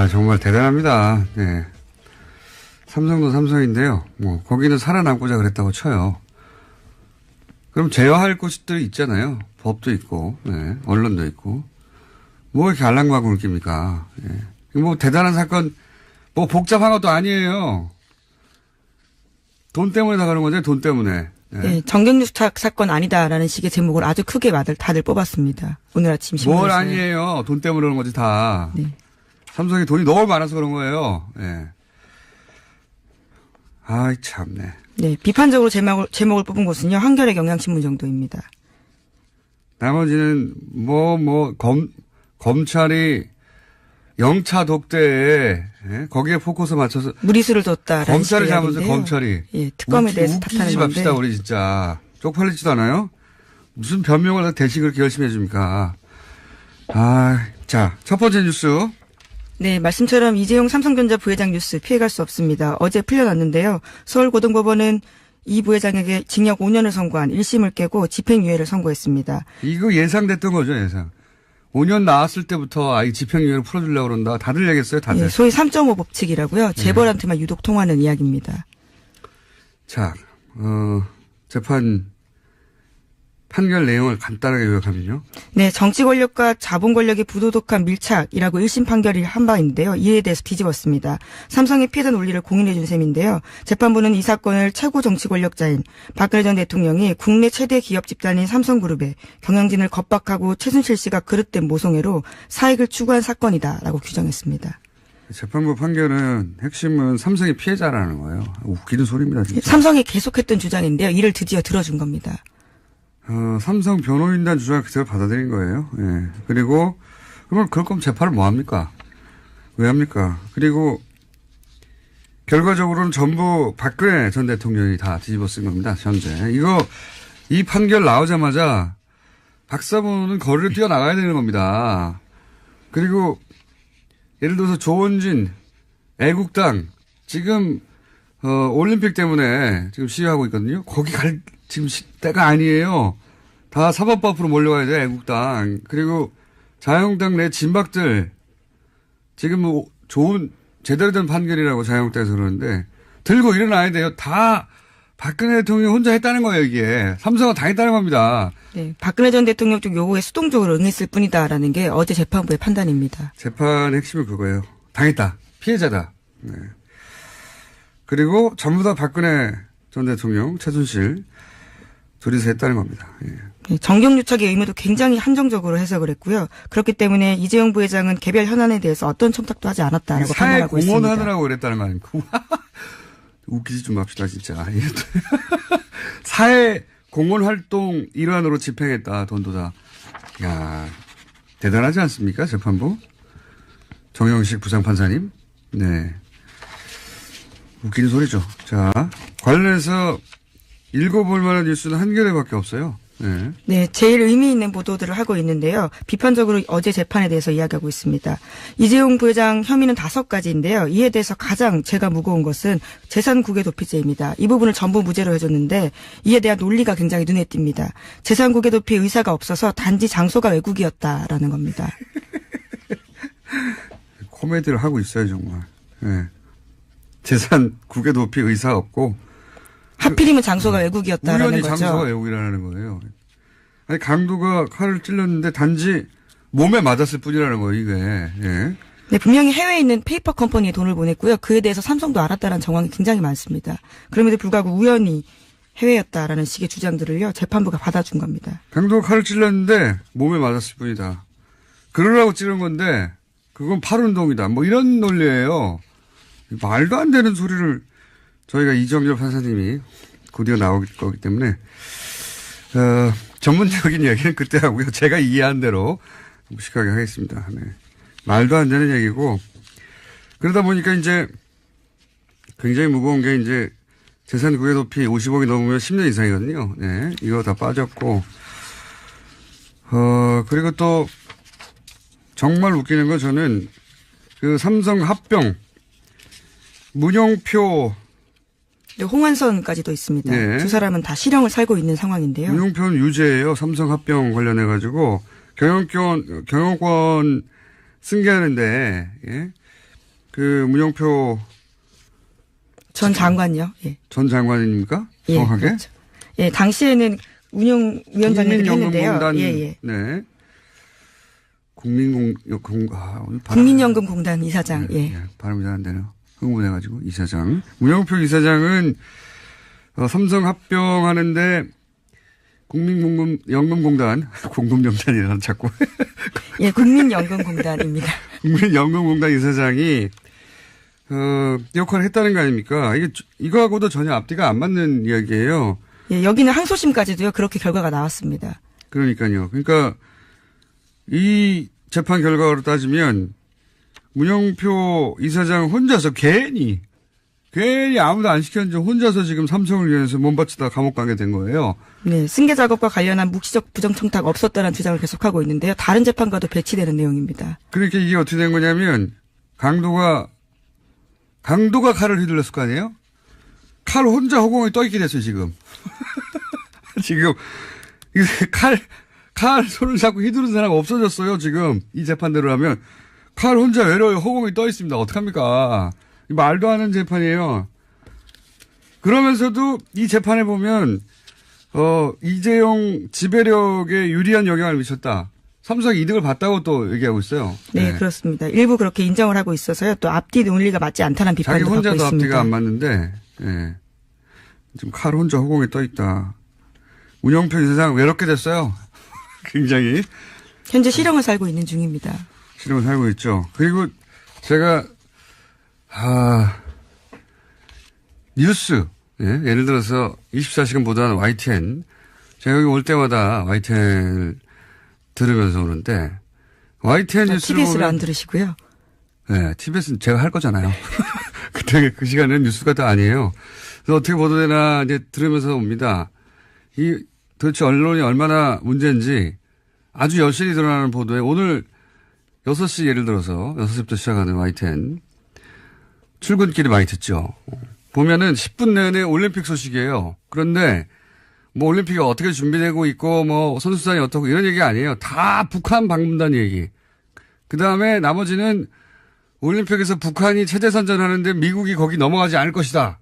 아, 정말 대단합니다. 네. 삼성도 삼성인데요. 뭐, 거기는 살아남고자 그랬다고 쳐요. 그럼 제어할 곳들이 있잖아요. 법도 있고, 네. 언론도 있고. 뭐 이렇게 알랑방구 느낍니까? 네. 뭐 대단한 사건, 뭐 복잡한 것도 아니에요. 돈 때문에 다 그런 거죠, 돈 때문에. 네. 네, 정경유착 사건 아니다라는 식의 제목을 아주 크게 다들 뽑았습니다. 오늘 아침 신문에서. 뭘 아니에요. 돈 때문에 그런 거지 다. 네. 삼성이 돈이 너무 많아서 그런 거예요. 네. 아이 참네. 네, 비판적으로 제목을 뽑은 곳은요. 한겨레 경향신문 정도입니다. 나머지는 검찰이 영차 독대에 거기에 포커스 맞춰서 무리수를 뒀다라는 검찰을 잡으면서 검찰이 특검에 대해서 탓하는 건데. 맙시다 우리 진짜 쪽팔리지도 않아요? 무슨 변명을 대신 그렇게 열심히 해줍니까? 아, 자, 첫 번째 뉴스. 네, 말씀처럼 이재용 삼성전자 부회장 뉴스 피해갈 수 없습니다. 어제 풀려났는데요. 서울고등법원은 이 부회장에게 징역 5년을 선고한 1심을 깨고 집행유예를 선고했습니다. 이거 예상됐던 거죠, 예상. 5년 나왔을 때부터 집행유예를 풀어주려고 그런다. 다들 얘기했어요, 다들. 네, 소위 3.5 법칙이라고요. 재벌한테만 유독 통하는 이야기입니다. 자, 판결 내용을 간단하게 요약하면요. 네, 정치 권력과 자본 권력의 부도덕한 밀착이라고 1심 판결이 한 바 있는데요. 이에 대해서 뒤집었습니다. 삼성의 피해자 논리를 공인해 준 셈인데요. 재판부는 이 사건을 최고 정치 권력자인 박근혜 전 대통령이 국내 최대 기업 집단인 삼성그룹의 경영진을 겁박하고 최순실 씨가 그릇된 모성애로 사익을 추구한 사건이다라고 규정했습니다. 재판부 판결은 핵심은 삼성이 피해자라는 거예요. 웃기는 소리입니다, 진짜. 삼성이 계속했던 주장인데요. 이를 드디어 들어준 겁니다. 삼성 변호인단 주장을 그대로 받아들인 거예요. 예. 그리고, 그러면 그럴 거면 재판을 뭐 합니까? 왜 합니까? 그리고, 결과적으로는 전부 박근혜 전 대통령이 다 뒤집어 쓴 겁니다, 현재. 이 판결 나오자마자 박사부는 거리를 뛰어나가야 되는 겁니다. 그리고, 예를 들어서 조원진, 애국당, 지금, 올림픽 때문에 지금 시위하고 있거든요. 거기 지금 때가 아니에요. 다 사법부 앞으로 몰려가야 돼, 애국당. 그리고 자유한국당 내 진박들, 지금 뭐 제대로 된 판결이라고 자유한국당에서 그러는데, 들고 일어나야 돼요. 다 박근혜 대통령이 혼자 했다는 거예요, 이게. 삼성은 당했다는 겁니다. 네, 박근혜 전 대통령 쪽 요구에 수동적으로 응했을 뿐이다라는 게 어제 재판부의 판단입니다. 재판의 핵심은 그거예요. 당했다. 피해자다. 네. 그리고 전부 다 박근혜 전 대통령, 최순실, 둘이서 했다는 겁니다. 예. 네, 정경유착의 의무도 굉장히 한정적으로 해석을 했고요. 그렇기 때문에 이재용 부회장은 개별 현안에 대해서 어떤 첨삭도 하지 않았다라고 판단하고 있습니다. 사회 공헌하느라고 그랬다는 거 아닙니까? 웃기지 좀 맙시다 진짜. 사회 공헌 활동 일환으로 집행했다. 돈도 다. 야, 대단하지 않습니까? 재판부. 정영식 부장판사님. 네. 웃기는 소리죠. 자, 관련해서 읽어볼 만한 뉴스는 한겨레밖에 없어요. 네. 네, 제일 의미 있는 보도들을 하고 있는데요. 비판적으로 어제 재판에 대해서 이야기하고 있습니다. 이재용 부회장 혐의는 5가지인데요. 이에 대해서 가장 제가 무거운 것은 재산 국외 도피죄입니다. 이 부분을 전부 무죄로 해줬는데 이에 대한 논리가 굉장히 눈에 띕니다. 재산 국외 도피 의사가 없어서 단지 장소가 외국이었다라는 겁니다. 코미디를 하고 있어요, 정말. 네. 재산 국외 도피 의사 없고 하필이면 장소가 외국이었다라는 우연히 거죠. 장소가 외국이라는 거예요. 아니 강도가 칼을 찔렀는데 단지 몸에 맞았을 뿐이라는 거예요, 이게. 예. 네, 분명히 해외에 있는 페이퍼 컴퍼니에 돈을 보냈고요. 그에 대해서 삼성도 알았다는 정황이 굉장히 많습니다. 그럼에도 불구하고 우연히 해외였다라는 식의 주장들을요. 재판부가 받아준 겁니다. 강도가 칼을 찔렀는데 몸에 맞았을 뿐이다. 그러라고 찌른 건데 그건 팔운동이다. 뭐 이런 논리예요. 말도 안 되는 소리를 저희가 이정열 판사님이 곧이어 나올 거기 때문에 전문적인 얘기는 그때 하고요. 제가 이해한 대로 무식하게 하겠습니다. 네. 말도 안 되는 얘기고 그러다 보니까 이제 굉장히 무거운 게 이제 재산 국외 도피 50억이 넘으면 10년 이상이거든요. 네. 이거 다 빠졌고 그리고 또 정말 웃기는 건 저는 그 삼성 합병 문용표 네, 홍한선까지도 있습니다. 네. 두 사람은 다 실형을 살고 있는 상황인데요. 문용표는 유죄예요. 삼성 합병 관련해 가지고 경영권 승계하는데 예? 문영표 전 장관요. 예. 전 장관입니까? 예, 정확하게? 그렇죠. 예, 당시에는 운영위원장을 했는데요. 국민연금공단, 예, 예. 네. 국민연금공단 이사장. 예. 발음이 잘 안 되네요. 흥분해가지고 이사장. 문영표 이사장은 삼성 합병하는데 국민연금공단 공금연단이라는 자꾸 예, 국민연금공단입니다. 국민연금공단 이사장이 역할을 했다는 거 아닙니까? 이거하고도 전혀 앞뒤가 안 맞는 이야기예요. 예, 여기는 항소심까지도요. 그렇게 결과가 나왔습니다. 그러니까요. 그러니까 이 재판 결과로 따지면 문영표 이사장 혼자서 괜히 아무도 안 시켰는지 혼자서 지금 삼성을 위해서 몸바치다 감옥 가게 된 거예요. 네, 승계 작업과 관련한 묵시적 부정청탁 없었다는 주장을 계속하고 있는데요. 다른 재판과도 배치되는 내용입니다. 그러니까 이게 어떻게 된 거냐면 강도가 칼을 휘둘렀을 거 아니에요? 칼 혼자 허공에 떠있게 됐어요, 지금. 지금 칼 손을 잡고 휘두른 사람 없어졌어요, 지금. 이 재판대로 하면. 칼 혼자 외로이 허공에 떠 있습니다. 어떡합니까? 말도 안 하는 재판이에요. 그러면서도 이 재판에 보면, 이재용 지배력에 유리한 영향을 미쳤다. 삼성이 이득을 봤다고 또 얘기하고 있어요. 네, 그렇습니다. 일부 그렇게 인정을 하고 있어서요. 또 앞뒤 논리가 맞지 않다는 비판도 받고 있습니다. 자기 혼자도 앞뒤가 안 맞는데, 예. 지금 칼 혼자 허공에 떠 있다. 문영표 이사장 외롭게 됐어요. 굉장히. 현재 실형을 살고 있는 중입니다. 실형을 살고 있죠. 그리고 제가, 뉴스, 예? 예를 들어서 24시간 보도하는 YTN. 제가 여기 올 때마다 YTN을 들으면서 오는데, YTN 뉴스를 TBS를 보면, 안 들으시고요. 네, TBS는 제가 할 거잖아요. 그때 그 시간에는 뉴스가 또 아니에요. 그래서 어떻게 보도되나 이제 들으면서 옵니다. 도대체 언론이 얼마나 문제인지 아주 여실히 드러나는 보도에 오늘 6시 예를 들어서 6시부터 시작하는 YTN 출근길에 많이 듣죠. 보면은 10분 내내 올림픽 소식이에요. 그런데 뭐 올림픽이 어떻게 준비되고 있고 뭐 선수단이 어떻고 이런 얘기 아니에요. 다 북한 방문단 얘기. 그 다음에 나머지는 올림픽에서 북한이 체제 선전하는데 미국이 거기 넘어가지 않을 것이다.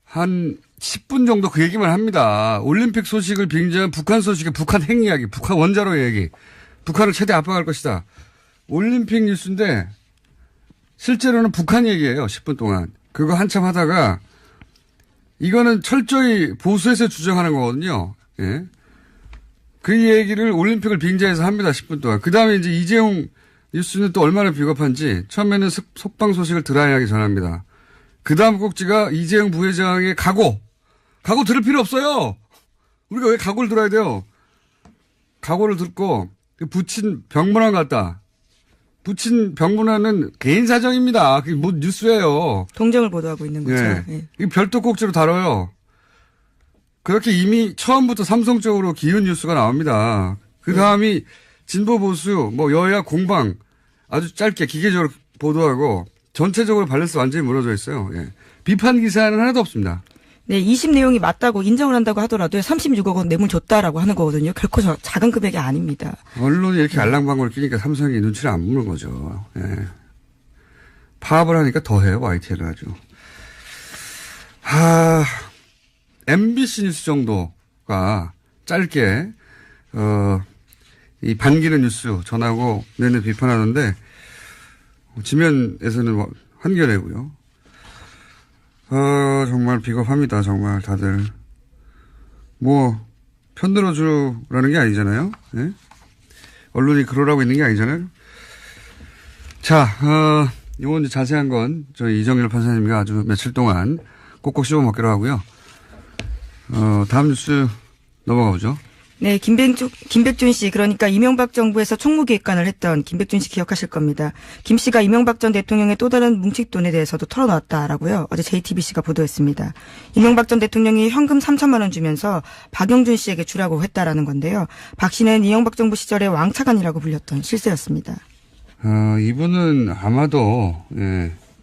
한 10분 정도 그 얘기만 합니다. 올림픽 소식을 빙자한 북한 소식의 북한 핵 이야기, 북한 원자로 얘기, 북한을 최대 압박할 것이다. 올림픽 뉴스인데 실제로는 북한 얘기예요. 10분 동안. 그거 한참 하다가 이거는 철저히 보수에서 주장하는 거거든요. 예. 그 얘기를 올림픽을 빙자해서 합니다. 10분 동안. 그 다음에 이제 이재용 뉴스는 또 얼마나 비겁한지 처음에는 속방 소식을 드라이하게 전합니다. 그 다음 꼭지가 이재용 부회장의 각오 들을 필요 없어요. 우리가 왜 각오를 들어야 돼요? 각오를 듣고 붙인 병문안 같다. 붙인 병문안은 개인 사정입니다. 그게 뭐 뉴스예요. 동정을 보도하고 있는 거죠. 네. 네. 이 별도 꼭지로 다뤄요. 그렇게 이미 처음부터 삼성 쪽으로 기운 뉴스가 나옵니다. 그 다음이 진보 보수, 뭐 여야 공방 아주 짧게 기계적으로 보도하고 전체적으로 밸런스 완전히 무너져 있어요. 예. 비판 기사는 하나도 없습니다. 네, 20 내용이 맞다고 인정을 한다고 하더라도 36억 원 뇌물 줬다라고 하는 거거든요. 결코 작은 금액이 아닙니다. 언론이 이렇게 알랑방구를 끼니까 삼성이 눈치를 안 보는 거죠. 예. 파업을 하니까 더해요. YTN을 아주. MBC 뉴스 정도가 짧게 이 반기는 뉴스 전하고 내내 비판하는데 지면에서는 한겨레고요. 정말 비겁합니다. 정말 다들 편들어주라는 게 아니잖아요. 네? 언론이 그러라고 있는 게 아니잖아요. 자, 이건 이제 자세한 건 저희 이정열 판사님과 아주 며칠 동안 꼭꼭 씹어먹기로 하고요. 다음 뉴스 넘어가 보죠. 네, 김백준 씨, 그러니까 이명박 정부에서 총무기획관을 했던 김백준 씨 기억하실 겁니다. 김 씨가 이명박 전 대통령의 또 다른 뭉칫돈에 대해서도 털어놨다라고요. 어제 JTBC가 보도했습니다. 이명박 전 대통령이 현금 3천만 원 주면서 박영준 씨에게 주라고 했다라는 건데요. 박 씨는 이명박 정부 시절에 왕차관이라고 불렸던 실세였습니다. 이분은 아마도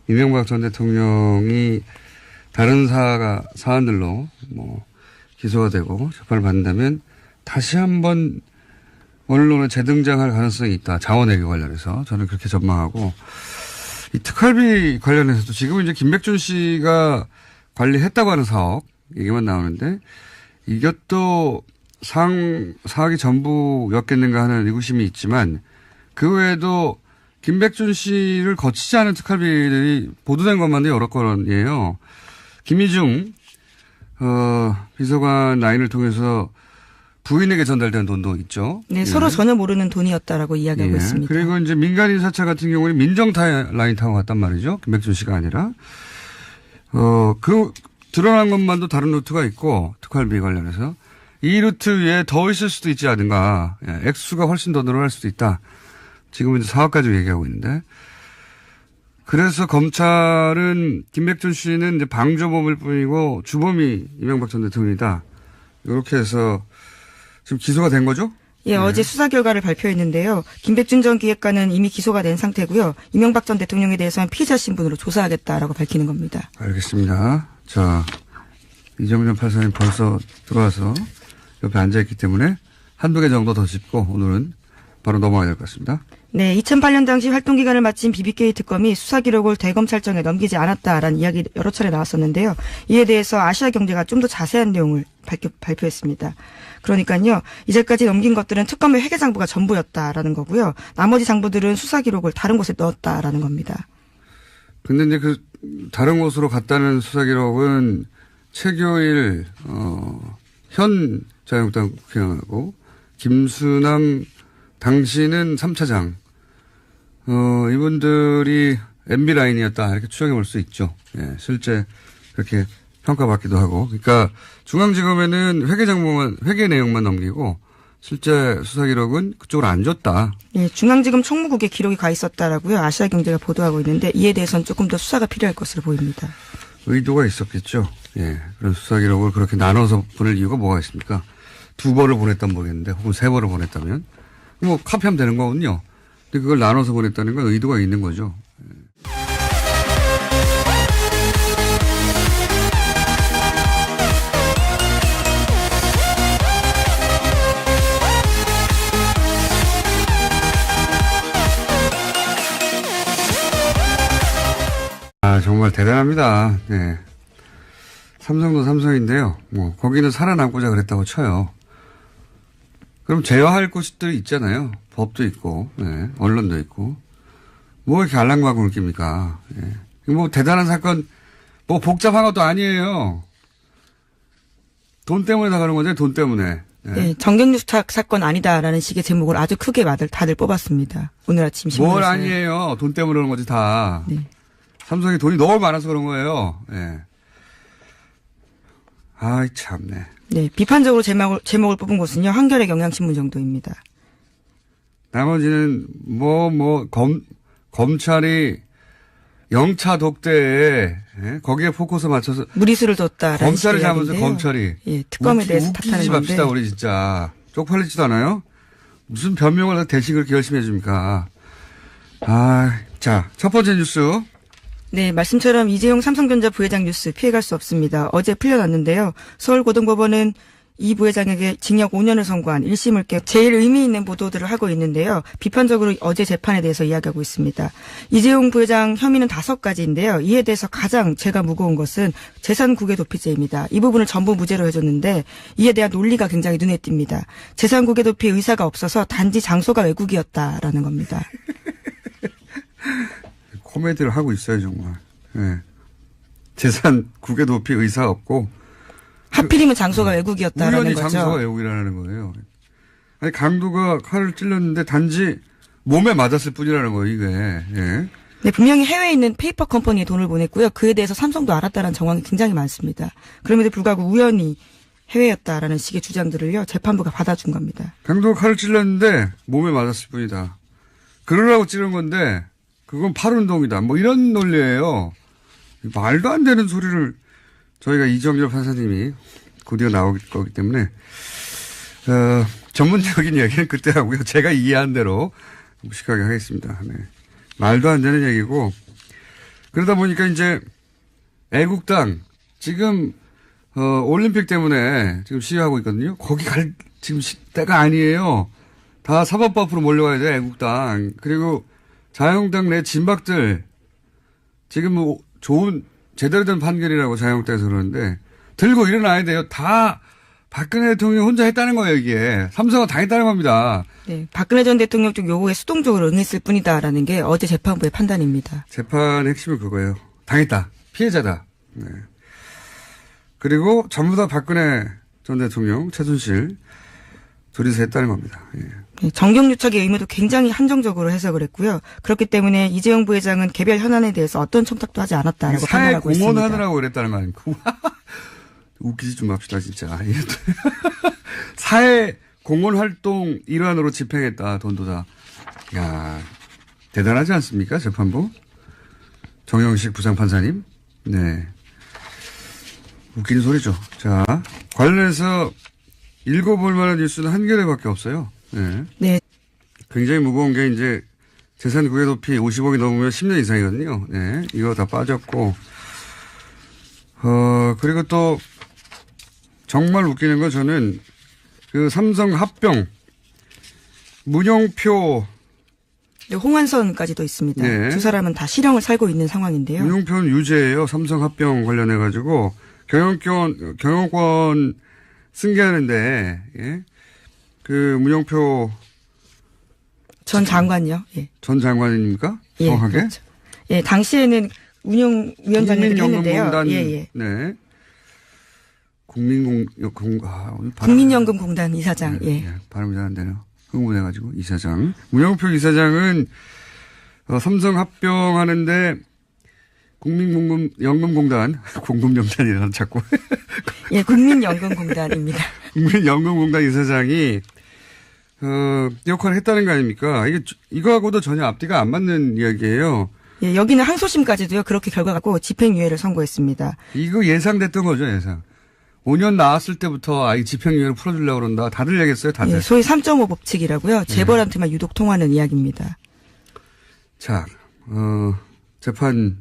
이명박 전 대통령이 다른 사안들로 기소가 되고 재판을 받는다면 다시 한번 언론에 재등장할 가능성이 있다. 자원외교 관련해서 저는 그렇게 전망하고 이 특활비 관련해서도 지금 이제 김백준 씨가 관리했다고 하는 사업 얘기만 나오는데 이것도 사학이 전부였겠는가 하는 의구심이 있지만 그 외에도 김백준 씨를 거치지 않은 특활비들이 보도된 것만도 여러 건이에요. 김희중 비서관 라인을 통해서 부인에게 전달된 돈도 있죠. 네, 예. 서로 전혀 모르는 돈이었다라고 이야기하고 예. 있습니다. 그리고 이제 민간인 사찰 같은 경우는 민정타 라인 타고 갔단 말이죠. 김백준 씨가 아니라. 드러난 것만도 다른 루트가 있고, 특활비 관련해서. 이 루트 위에 더 있을 수도 있지 않은가. 예. 액수가 훨씬 더 늘어날 수도 있다. 지금은 이제 4억까지 얘기하고 있는데. 그래서 검찰은 김백준 씨는 이제 방조범일 뿐이고 주범이 이명박 전 대통령이다. 이렇게 해서 지금 기소가 된 거죠? 예, 어제 수사 결과를 발표했는데요. 김백준 전 기획관은 이미 기소가 된 상태고요. 이명박 전 대통령에 대해서는 피의자 신분으로 조사하겠다라고 밝히는 겁니다. 알겠습니다. 자, 이정전 판사님 벌써 들어와서 옆에 앉아있기 때문에 한두 개 정도 더 짚고 오늘은 바로 넘어가야 될 것 같습니다. 네, 2008년 당시 활동기간을 마친 BBK 특검이 수사 기록을 대검찰청에 넘기지 않았다라는 이야기 여러 차례 나왔었는데요. 이에 대해서 아시아경제가 좀 더 자세한 내용을 발표했습니다. 그러니까요, 이제까지 넘긴 것들은 특검의 회계장부가 전부였다라는 거고요. 나머지 장부들은 수사 기록을 다른 곳에 넣었다라는 겁니다. 근데 이제 그 다른 곳으로 갔다는 수사 기록은 최교일 현 자유한국당 국회의원하고 김수남 당시는 3차장 이분들이 MB 라인이었다 이렇게 추정해 볼 수 있죠. 예, 실제 그렇게 평가받기도 하고. 그러니까 중앙지검에는 회계 내용만 넘기고 실제 수사 기록은 그쪽으로 안 줬다. 예, 중앙지검 총무국에 기록이 가 있었다라고요. 아시아경제가 보도하고 있는데 이에 대해서는 조금 더 수사가 필요할 것으로 보입니다. 의도가 있었겠죠. 예, 그런 수사 기록을 그렇게 나눠서 보낼 이유가 뭐가 있습니까? 2번을 보냈다면 모르겠는데 혹은 3번을 보냈다면 뭐 카피하면 되는 거거든요. 근데 그걸 나눠서 보냈다는 건 의도가 있는 거죠. 아, 정말 대단합니다. 네. 삼성도 삼성인데요. 뭐, 거기는 살아남고자 그랬다고 쳐요. 그럼 제어할 곳들이 있잖아요. 법도 있고, 네. 언론도 있고. 뭐 이렇게 알랑방구를 낍니까? 예. 뭐 대단한 사건, 뭐 복잡한 것도 아니에요. 돈 때문에 나가는 거죠, 돈 때문에. 예. 네, 정경유 사건 아니다라는 식의 제목을 아주 크게 다들 뽑았습니다. 오늘 아침 신문에서. 뭘 아니에요. 돈 때문에 그런 거지, 다. 네. 삼성이 돈이 너무 많아서 그런 거예요. 예. 아이, 참네. 네, 비판적으로 제목을 뽑은 곳은요, 한겨레 경향신문 정도입니다. 나머지는 검찰이 영차 독대에 예? 거기에 포커스 맞춰서 무리수를 뒀다라는 검찰을 식의 잡으면서 이야기인데요. 검찰이 예, 특검에 대해서 웃기지 탓하는 건데. 맙시다 우리 진짜 쪽팔리지도 않아요? 무슨 변명을 대신 그렇게 열심히 해줍니까? 아, 자, 첫 번째 뉴스. 네, 말씀처럼 이재용 삼성전자 부회장 뉴스 피해갈 수 없습니다. 어제 풀려났는데요. 서울고등법원은 이 부회장에게 징역 5년을 선고한 1심을 깨 제일 의미 있는 보도들을 하고 있는데요. 비판적으로 어제 재판에 대해서 이야기하고 있습니다. 이재용 부회장 혐의는 5가지인데요. 이에 대해서 가장 죄가 무거운 것은 재산국외 도피죄입니다. 이 부분을 전부 무죄로 해줬는데 이에 대한 논리가 굉장히 눈에 띕니다. 재산국외 도피 의사가 없어서 단지 장소가 외국이었다라는 겁니다. 코미디를 하고 있어요 정말. 예. 재산국외 도피 의사 없고 하필이면 장소가 외국이었다라는 우연히 거죠. 장소가 외국이라는 거예요. 아니 강도가 칼을 찔렀는데 단지 몸에 맞았을 뿐이라는 거예요 이게. 예. 네, 분명히 해외에 있는 페이퍼 컴퍼니에 돈을 보냈고요. 그에 대해서 삼성도 알았다는 정황이 굉장히 많습니다. 그럼에도 불구하고 우연히 해외였다라는 식의 주장들을요. 재판부가 받아준 겁니다. 강도가 칼을 찔렀는데 몸에 맞았을 뿐이다. 그러라고 찌른 건데 그건 팔운동이다. 뭐 이런 논리예요. 말도 안 되는 소리를 저희가 이정열 판사님이 곧이어 나올 거기 때문에 전문적인 얘기는 그때 하고요. 제가 이해한 대로 무식하게 하겠습니다. 네. 말도 안 되는 얘기고 그러다 보니까 이제 애국당 지금 올림픽 때문에 지금 시위하고 있거든요. 거기 갈 지금 때가 아니에요. 다 사법부 앞으로 몰려가야 돼 애국당. 그리고 자유한국당 내 진박들 지금 뭐 좋은 제대로 된 판결이라고 자유한국당에서 그러는데 들고 일어나야 돼요. 다 박근혜 대통령이 혼자 했다는 거예요, 이게. 삼성은 당했다는 겁니다. 네, 박근혜 전 대통령 쪽 요구에 수동적으로 응했을 뿐이다라는 게 어제 재판부의 판단입니다. 재판의 핵심은 그거예요. 당했다. 피해자다. 네. 그리고 전부 다 박근혜 전 대통령, 최순실 둘이서 했다는 겁니다. 예. 네, 정경유착의 의무도 굉장히 한정적으로 해석을 했고요. 그렇기 때문에 이재용 부회장은 개별 현안에 대해서 어떤 첨삭도 하지 않았다라고 사회 판단하고 있습니다. 공헌하느라고 그랬다는 거 아닙니까? 웃기지 좀 맙시다, 진짜. 사회 공헌 활동 일환으로 집행했다, 돈도 다. 야, 대단하지 않습니까, 재판부? 정영식 부장판사님? 네. 웃기는 소리죠. 자, 관련해서 읽어볼 만한 뉴스는 한 개밖에 없어요. 네. 네. 굉장히 무거운 게 이제 재산 구개 도피 50억이 넘으면 10년 이상이거든요. 네. 이거 다 빠졌고, 그리고 또 정말 웃기는 건 저는 그 삼성 합병 문영표 네, 홍한선까지도 있습니다. 네. 두 사람은 다 실형을 살고 있는 상황인데요. 문영표는 유죄예요. 삼성 합병 관련해 가지고 경영권 승계하는데 예? 그 문영표 전 장관요. 예. 전 장관입니까? 예, 정확하게? 그렇죠. 예, 당시에는 운영위원장이기도 했는데요. 국민연금공단 예, 예. 네. 국민연금공단 이사장. 네, 예. 네, 발음이 잘 안 되네요. 흥분해가지고 이사장. 문영표 이사장은 삼성 합병하는데 국민연금공단 공금연단이라는 자꾸 예, 국민연금공단입니다. 국민연금공단 이사장이 역할을 했다는 거 아닙니까? 이거하고도 전혀 앞뒤가 안 맞는 이야기예요. 예, 여기는 항소심까지도요. 그렇게 결과가 집행유예를 선고했습니다. 이거 예상됐던 거죠, 예상. 5년 나왔을 때부터 이 집행유예를 풀어주려고 그런다. 다들 얘기했어요, 다들. 예, 소위 3.5 법칙이라고요. 재벌한테만 유독 통하는 이야기입니다. 자, 재판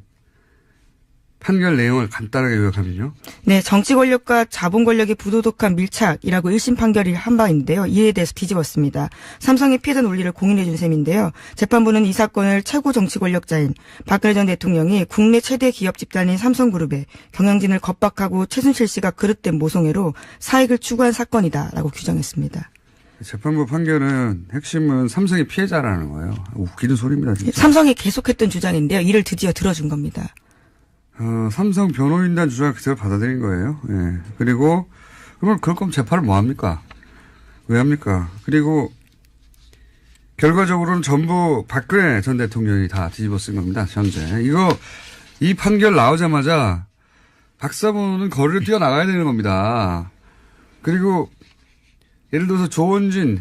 판결 내용을 간단하게 요약하면요. 네, 정치 권력과 자본 권력의 부도덕한 밀착이라고 1심 판결이 한 바 있는데요. 이에 대해서 뒤집었습니다. 삼성이 피해자 논리를 공인해 준 셈인데요. 재판부는 이 사건을 최고 정치 권력자인 박근혜 전 대통령이 국내 최대 기업 집단인 삼성그룹에 경영진을 겁박하고 최순실 씨가 그릇된 모성애로 사익을 추구한 사건이다라고 규정했습니다. 재판부 판결은 핵심은 삼성이 피해자라는 거예요. 웃기는 소리입니다, 진짜. 삼성이 계속했던 주장인데요. 이를 드디어 들어준 겁니다. 삼성 변호인단 주장을 그대로 받아들인 거예요. 예. 그리고, 그러면 그럴 거면 재판을 뭐 합니까? 왜 합니까? 그리고, 결과적으로는 전부 박근혜 전 대통령이 다 뒤집어 쓴 겁니다, 현재. 이 판결 나오자마자 박사부는 거리를 뛰어나가야 되는 겁니다. 그리고, 예를 들어서 조원진